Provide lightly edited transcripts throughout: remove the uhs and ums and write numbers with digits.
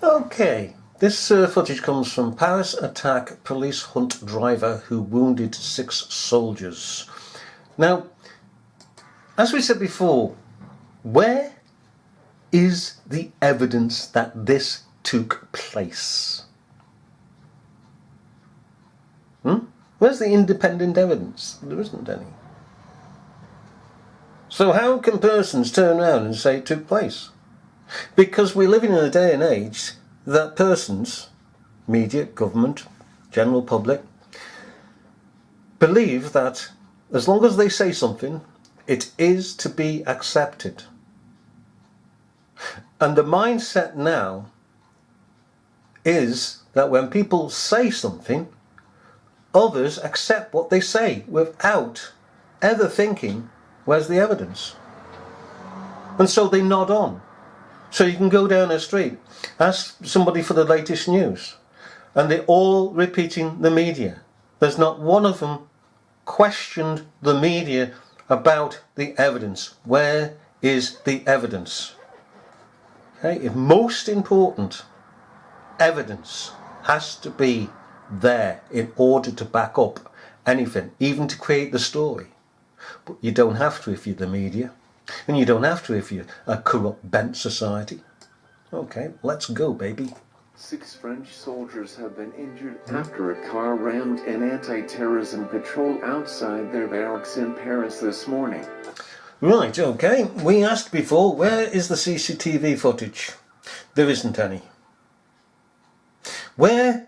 Okay, this footage comes from Paris attack, police hunt driver who wounded 6 soldiers. Now, as we said before, where is the evidence that this took place? Where's the independent evidence? There isn't any. So how can persons turn around and say it took place? Because we're living in a day and age that persons, media, government, general public, believe that as long as they say something, it is to be accepted. And the mindset now is that when people say something, others accept what they say without ever thinking, where's the evidence? And so they nod on. So you can go down a street, ask somebody for the latest news, and they're all repeating the media. There's not one of them questioned the media about the evidence. Where is the evidence? Okay, if most important, evidence has to be there in order to back up anything, even to create the story. But you don't have to if you're the media, and you don't have to if you're a corrupt, bent society. Okay, let's go, baby. 6 French soldiers have been injured after a car rammed an anti-terrorism patrol outside their barracks in Paris this morning. Right, okay. We asked before, where is the CCTV footage? There isn't any. Where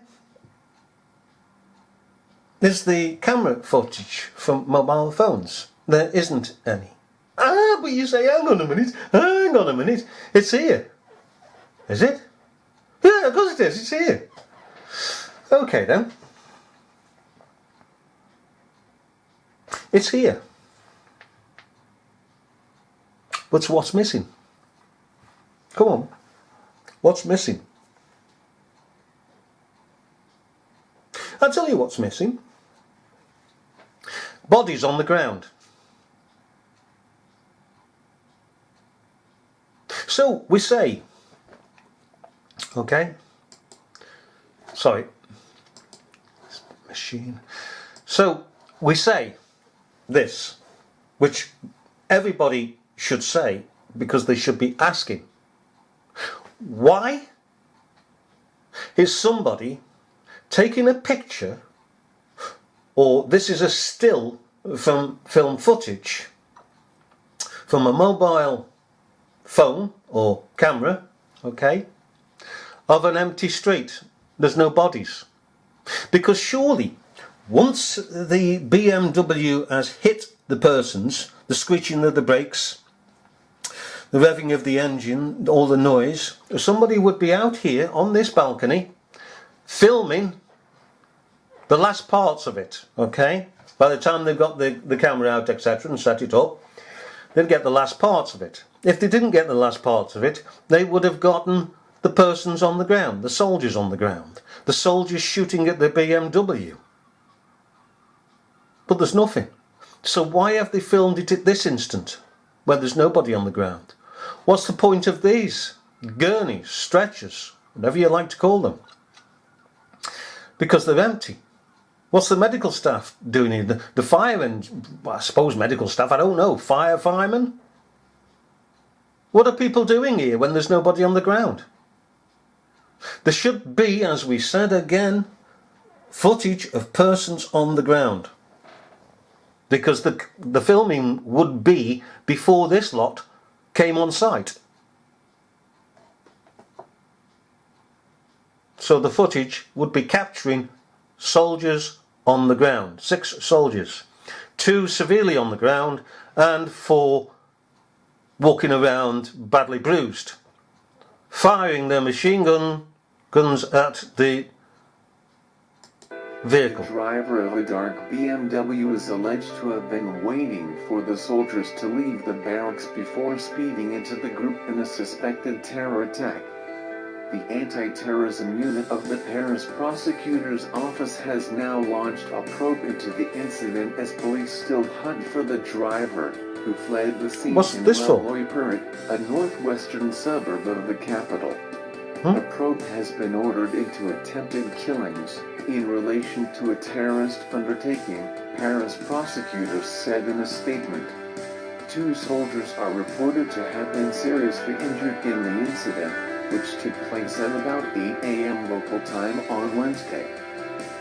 is the camera footage from mobile phones? There isn't any. But you say, hang on a minute, it's here. Is it? Yeah, of course it is, it's here. Okay then. It's here. But what's missing? Come on, what's missing? I'll tell you what's missing. Bodies on the ground. So we say, okay, sorry, machine. So we say this, which everybody should say, because they should be asking, why is somebody taking a picture, or this is a still from film footage from a mobile phone or camera, okay, of an empty street? There's no bodies. Because surely once the BMW has hit the persons, the screeching of the brakes, the revving of the engine, all the noise, somebody would be out here on this balcony filming the last parts of it, okay? By the time they've got the camera out, etc., and set it up, they'd get the last parts of it. If they didn't get the last parts of it, they would have gotten the persons on the ground, the soldiers on the ground, the soldiers shooting at the BMW. But there's nothing. So why have they filmed it at this instant, when there's nobody on the ground? What's the point of these gurneys, stretchers, whatever you like to call them? Because they're empty. What's the medical staff doing here? The firemen, well, I suppose medical staff, I don't know, firemen? What are people doing here when there's nobody on the ground? There should be, as we said again, footage of persons on the ground. Because the filming would be before this lot came on site. So the footage would be capturing soldiers on the ground. 6 soldiers. 2 severely on the ground and 4 walking around badly bruised, firing their machine guns at the vehicle. The driver of a dark BMW is alleged to have been waiting for the soldiers to leave the barracks before speeding into the group in a suspected terror attack. The anti-terrorism unit of the Paris prosecutor's office has now launched a probe into the incident as police still hunt for the driver, who fled the scene What's in this for? Levallois-Perret, a northwestern suburb of the capital. A probe has been ordered into attempted killings in relation to a terrorist undertaking, Paris prosecutors said in a statement. 2 soldiers are reported to have been seriously injured in the incident, which took place at about 8 a.m. local time on Wednesday.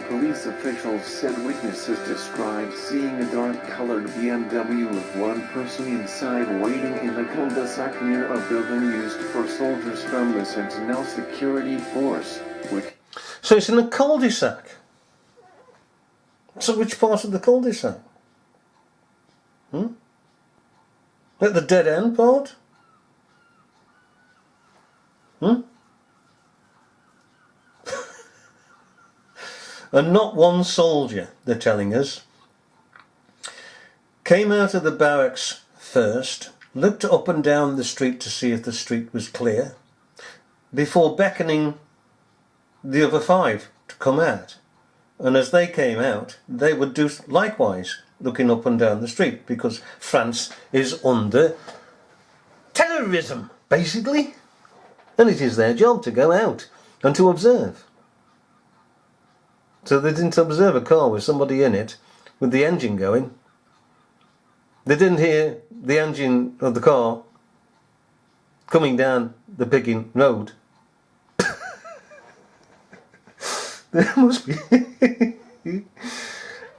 Police officials said witnesses described seeing a dark-colored BMW with one person inside waiting in the cul-de-sac near a building used for soldiers from the Sentinel security force, which... So it's in a cul-de-sac. So which part of the cul-de-sac? At the dead end part? And not one soldier, they're telling us, came out of the barracks first, looked up and down the street to see if the street was clear, before beckoning the other 5 to come out. And as they came out, they would do likewise, looking up and down the street, because France is under terrorism, basically. And it is their job to go out and to observe. So they didn't observe a car with somebody in it, with the engine going. They didn't hear the engine of the car coming down the Piggin Road. There must be...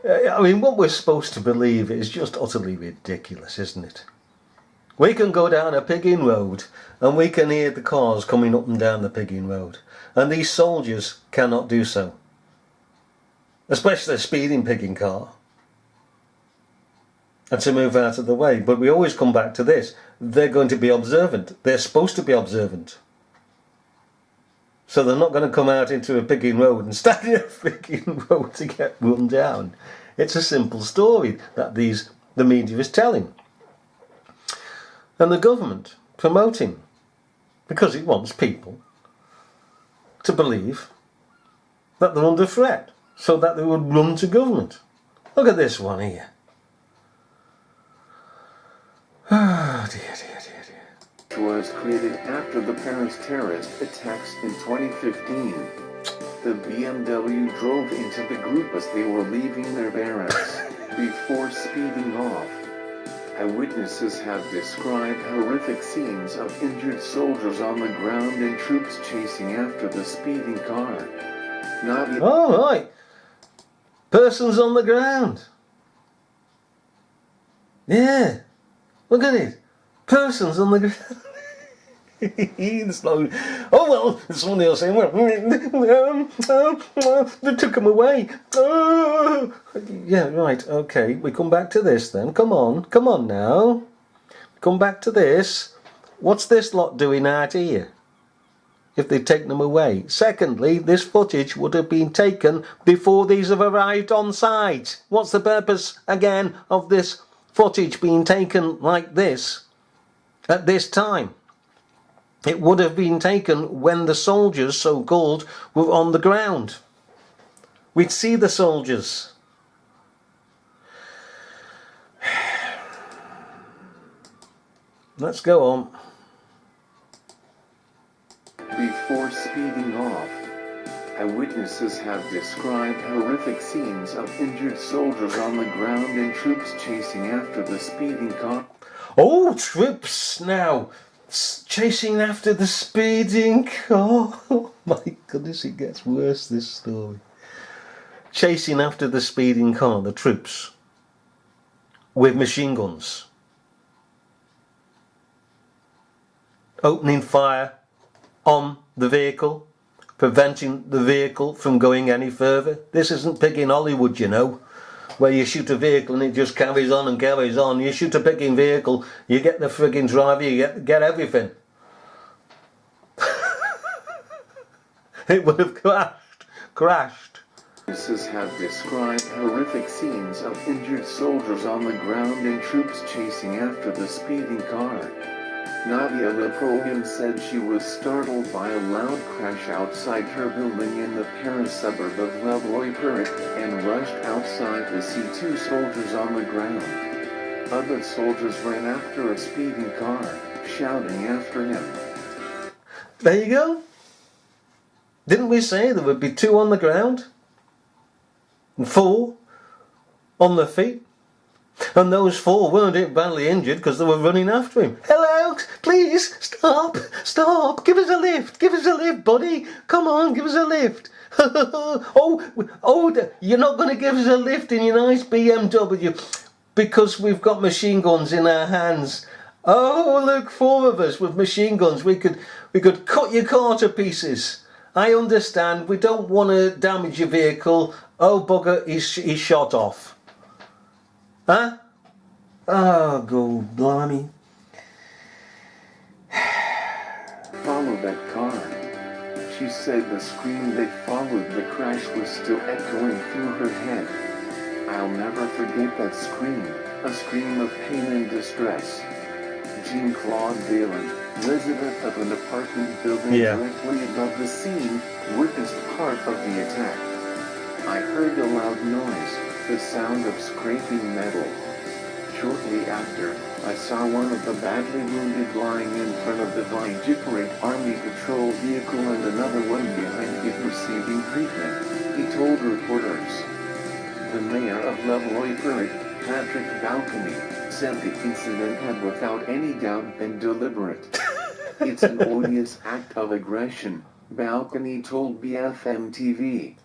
I mean, what we're supposed to believe is just utterly ridiculous, isn't it? We can go down a Piggin Road and we can hear the cars coming up and down the Piggin Road. And these soldiers cannot do so. Especially a speeding Piggin car. And to move out of the way. But we always come back to this. They're going to be observant. They're supposed to be observant. So they're not going to come out into a Piggin Road and stand in a Piggin Road to get run down. It's a simple story that the media is telling. And the government promoting. Because it wants people to believe that they're under threat. So that they would run to government. Look at this one here. Oh dear, dear, dear, dear. Was created after the Paris terrorist attacks in 2015. The BMW drove into the group as they were leaving their barracks, before speeding off. Eyewitnesses have described horrific scenes of injured soldiers on the ground and troops chasing after the speeding car. Oh, right. Persons on the ground. Yeah. Look at it. Persons on the ground. Oh well, somebody else saying, well, they took him away. Oh. Yeah, right, okay, we come back to this then. Come on now. Come back to this. What's this lot doing out here? If they'd taken them away. Secondly, this footage would have been taken before these have arrived on site. What's the purpose, again, of this footage being taken like this at this time? It would have been taken when the soldiers, so-called, were on the ground. We'd see the soldiers. Let's go on. Before speeding off, eyewitnesses have described horrific scenes of injured soldiers on the ground and troops chasing after the speeding car. Oh, troops now chasing after the speeding car. Oh my goodness, it gets worse, this story. Chasing after the speeding car, the troops, with machine guns. Opening fire on the vehicle, preventing the vehicle from going any further. This isn't Piggin Hollywood, you know, where you shoot a vehicle and it just carries on and carries on. You shoot a Piggin vehicle, you get the frigging driver, you get everything. It would have crashed. Witnesses have described horrific scenes of injured soldiers on the ground and troops chasing after the speeding car. Nadia Napoleon said she was startled by a loud crash outside her building in the Paris suburb of Levallois-Perret and rushed outside to see 2 soldiers on the ground. Other soldiers ran after a speeding car, shouting after him. There you go. Didn't we say there would be 2 on the ground? And 4 on their feet? And those 4 weren't badly injured because they were running after him. Hello, please, stop, give us a lift, buddy. Come on, give us a lift. You're not going to give us a lift in your nice BMW because we've got machine guns in our hands. Oh, look, 4 of us with machine guns. We could cut your car to pieces. I understand. We don't want to damage your vehicle. Oh, bugger, he's shot off. Huh? Oh, go blimey. Follow that car. She said the scream that followed the crash was still echoing through her head. I'll never forget that scream, a scream of pain and distress. Jean-Claude Valen, resident of an apartment building directly above the scene, witnessed part of the attack. I heard a loud noise, the sound of scraping metal. Shortly after, I saw one of the badly wounded lying in front of the vituperate Army patrol vehicle and another one behind it receiving treatment, he told reporters. The mayor of Levallois-Perret, Patrick Balcony, said the incident had without any doubt been deliberate. It's an odious act of aggression, Balcony told BFM TV.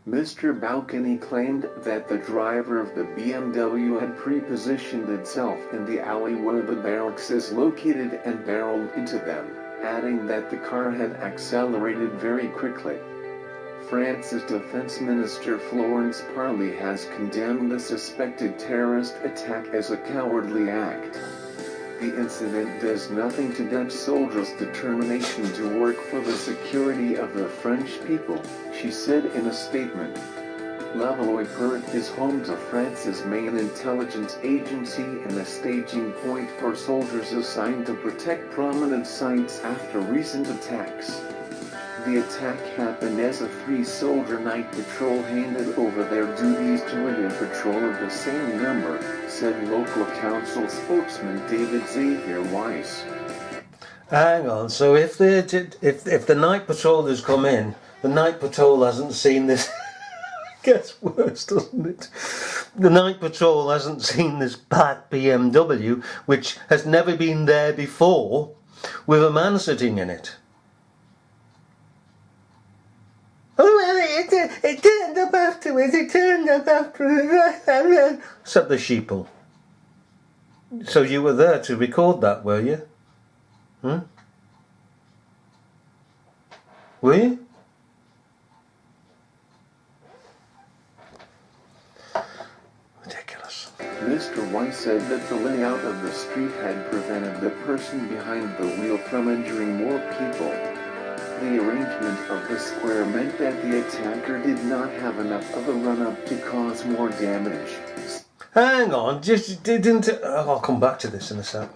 Mr. Balcony claimed that the driver of the BMW had pre-positioned itself in the alley where the barracks is located and barreled into them, adding that the car had accelerated very quickly. France's Defense Minister Florence Parly has condemned the suspected terrorist attack as a cowardly act. The incident does nothing to Dutch soldiers' determination to work for the security of the French people, she said in a statement. Levallois-Perret is home to France's main intelligence agency and a staging point for soldiers assigned to protect prominent sites after recent attacks. The attack happened as a 3-soldier night patrol handed over their duties to a new patrol of the same number, said local council spokesman David Xavier Weiss. Hang on, so if the night patrol has come in, the night patrol hasn't seen this. Gets worse, doesn't it? The night patrol hasn't seen this black BMW, which has never been there before, with a man sitting in it. Oh, well, it turned up afterwards, said the sheeple. So you were there to record that, were you? Were you? Ridiculous. Mr. Weiss said that the layout of the street had prevented the person behind the wheel from injuring more people. The arrangement of the square meant that the attacker did not have enough of a run-up to cause more damage. Hang on, just didn't... I'll come back to this in a sec.